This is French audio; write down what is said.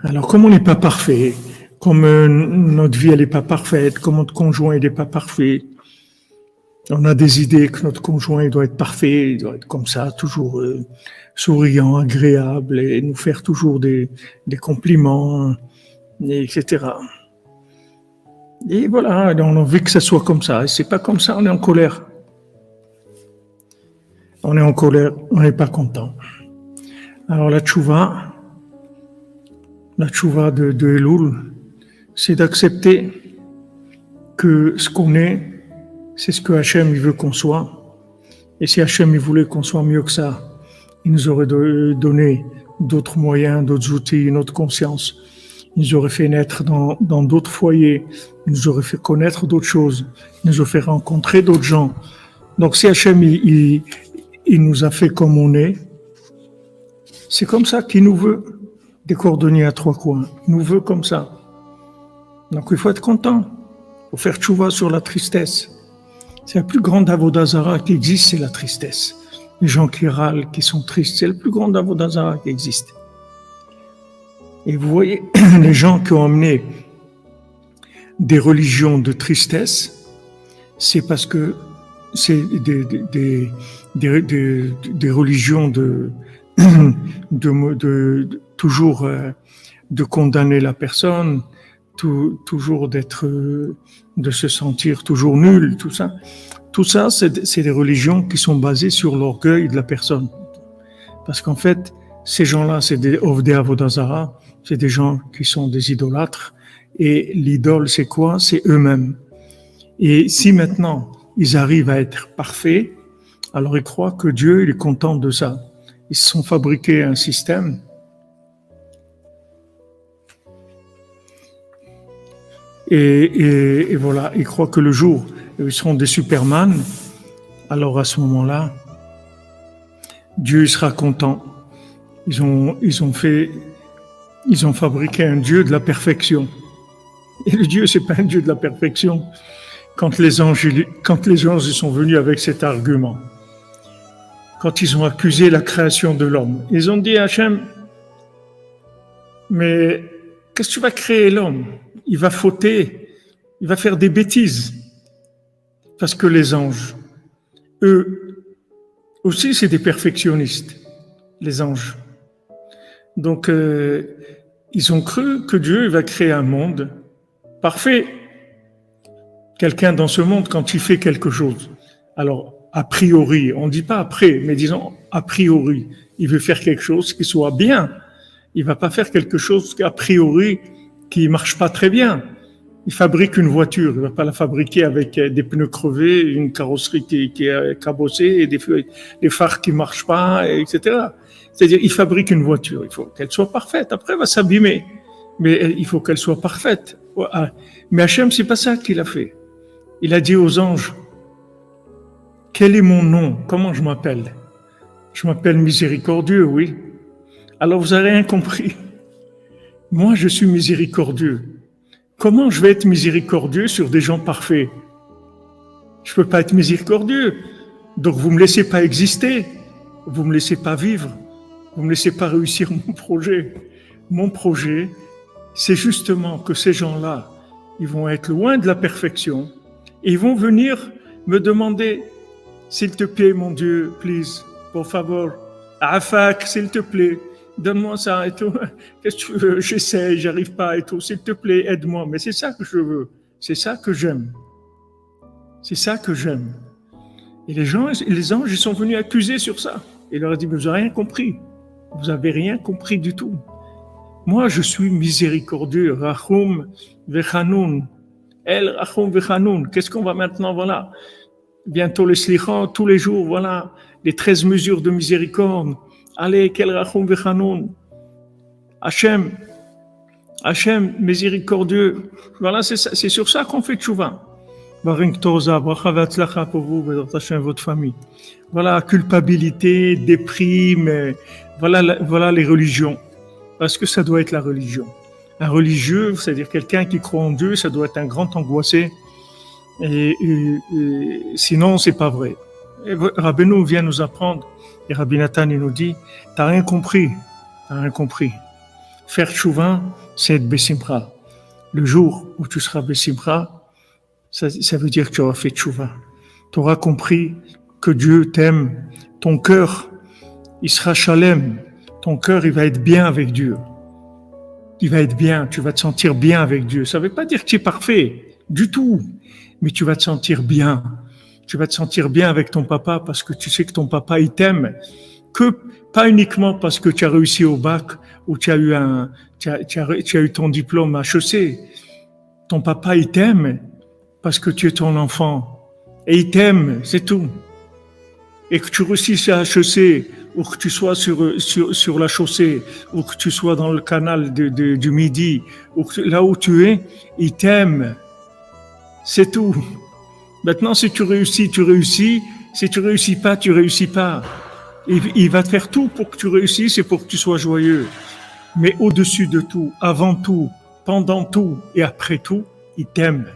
Alors, comme on n'est pas parfait, comme notre vie elle n'est pas parfaite, comme notre conjoint il n'est pas parfait, on a des idées que notre conjoint il doit être parfait, il doit être comme ça, toujours souriant, agréable et nous faire toujours des compliments, etc. Et voilà, on a envie que ça soit comme ça. Et c'est pas comme ça, on est en colère. On est en colère, on n'est pas content. Alors la tchouva de Elul, c'est d'accepter que ce qu'on est, c'est ce que Hachem il veut qu'on soit. Et si Hachem il voulait qu'on soit mieux que ça, il nous aurait donné d'autres moyens, d'autres outils, une autre conscience. Il nous aurait fait naître dans d'autres foyers, il nous aurait fait connaître d'autres choses, il nous aurait fait rencontrer d'autres gens. Donc si Hachem il nous a fait comme on est, c'est comme ça qu'il nous veut, des cordonniers à trois coins. Il nous veut comme ça. Donc il faut être content. Il faut faire tchouva sur la tristesse. C'est la plus grande avodah zara qui existe, c'est la tristesse. Les gens qui râlent, qui sont tristes, c'est le plus grand avodah zara qui existe. Et vous voyez, les gens qui ont amené des religions de tristesse, c'est parce que c'est des religions de toujours de condamner la personne, toujours de se sentir toujours nul, tout ça. Tout ça, c'est des religions qui sont basées sur l'orgueil de la personne. Parce qu'en fait, ces gens-là, c'est des Ovdei Avodah Zara, c'est des gens qui sont des idolâtres. Et l'idole, c'est quoi? C'est eux-mêmes. Et si maintenant, ils arrivent à être parfaits, alors ils croient que Dieu, il est content de ça. Ils se sont fabriqués un système et voilà, ils croient que le jour où ils seront des Superman, alors à ce moment-là, Dieu sera content. Ils ont fabriqué un Dieu de la perfection. Et le Dieu, c'est pas un Dieu de la perfection. Quand les anges sont venus avec cet argument, quand ils ont accusé la création de l'homme, ils ont dit à Hachem, mais qu'est-ce que tu vas créer l'homme? Il va fauter, il va faire des bêtises. Parce que les anges, eux aussi, c'est des perfectionnistes, les anges. Donc, ils ont cru que Dieu va créer un monde parfait. Quelqu'un dans ce monde, quand il fait quelque chose, alors, a priori, on ne dit pas après, mais disons a priori, il veut faire quelque chose qui soit bien. Il ne va pas faire quelque chose qu'a priori qui ne marche pas très bien. Il fabrique une voiture, il ne va pas la fabriquer avec des pneus crevés, une carrosserie qui est cabossée et des phares qui ne marchent pas, etc. C'est-à-dire, il fabrique une voiture, il faut qu'elle soit parfaite. Après, elle va s'abîmer, mais il faut qu'elle soit parfaite. Mais Hachem, c'est pas ça qu'il a fait. Il a dit aux anges, quel est mon nom? Comment je m'appelle? Je m'appelle miséricordieux, oui. Alors vous n'avez rien compris. Moi, je suis miséricordieux. Comment je vais être miséricordieux sur des gens parfaits? Je ne peux pas être miséricordieux. Donc vous ne me laissez pas exister. Vous ne me laissez pas vivre. Vous ne me laissez pas réussir mon projet. Mon projet, c'est justement que ces gens-là, ils vont être loin de la perfection et ils vont venir me demander, s'il te plaît, mon Dieu, please, por favor, afak, s'il te plaît, donne-moi ça et tout. Qu'est-ce que tu veux? J'essaie, j'arrive pas et tout. S'il te plaît, aide-moi. Mais c'est ça que je veux. C'est ça que j'aime. C'est ça que j'aime. Et les anges, ils sont venus accuser sur ça. Et il leur a dit, mais vous n'avez rien compris. Vous n'avez rien compris du tout. Moi, je suis miséricordieux. Rachum vechanoun. El rachum vechanoun. Qu'est-ce qu'on va maintenant? Voilà. Bientôt les slichot, tous les jours, voilà. Les 13 mesures de miséricorde. Allez, quel rachum vechanoun. Hachem, miséricordieux. Voilà, c'est sur ça qu'on fait tchouva. Baring Toza, bracha ve'atzlacha pour vous, Bezrat Hashem, votre famille. Voilà, culpabilité, déprime, voilà les religions. Parce que ça doit être la religion. Un religieux, c'est-à-dire quelqu'un qui croit en Dieu, ça doit être un grand angoissé. Et sinon, c'est pas vrai. Et Rabbeinu vient nous apprendre, et Rabbi Nathan, il nous dit, t'as rien compris. Faire tchouva, c'est être Bessimra. Le jour où tu seras Bessimra, ça veut dire que tu auras fait tchouva. Tu auras compris que Dieu t'aime. Ton cœur, il sera shalem. Ton cœur, il va être bien avec Dieu. Il va être bien, tu vas te sentir bien avec Dieu. Ça ne veut pas dire que tu es parfait, du tout. Mais tu vas te sentir bien. Tu vas te sentir bien avec ton papa parce que tu sais que ton papa, il t'aime. Que pas uniquement parce que tu as réussi au bac ou tu as eu ton diplôme à HEC. Ton papa, il t'aime parce que tu es ton enfant. Et il t'aime, c'est tout. Et que tu réussisses à HEC, ou que tu sois sur la chaussée, ou que tu sois dans le canal du Midi, ou là où tu es, il t'aime. C'est tout. Maintenant, si tu réussis, tu réussis. Si tu réussis pas, tu réussis pas. Il va te faire tout pour que tu réussisses et pour que tu sois joyeux. Mais au-dessus de tout, avant tout, pendant tout et après tout, il t'aime.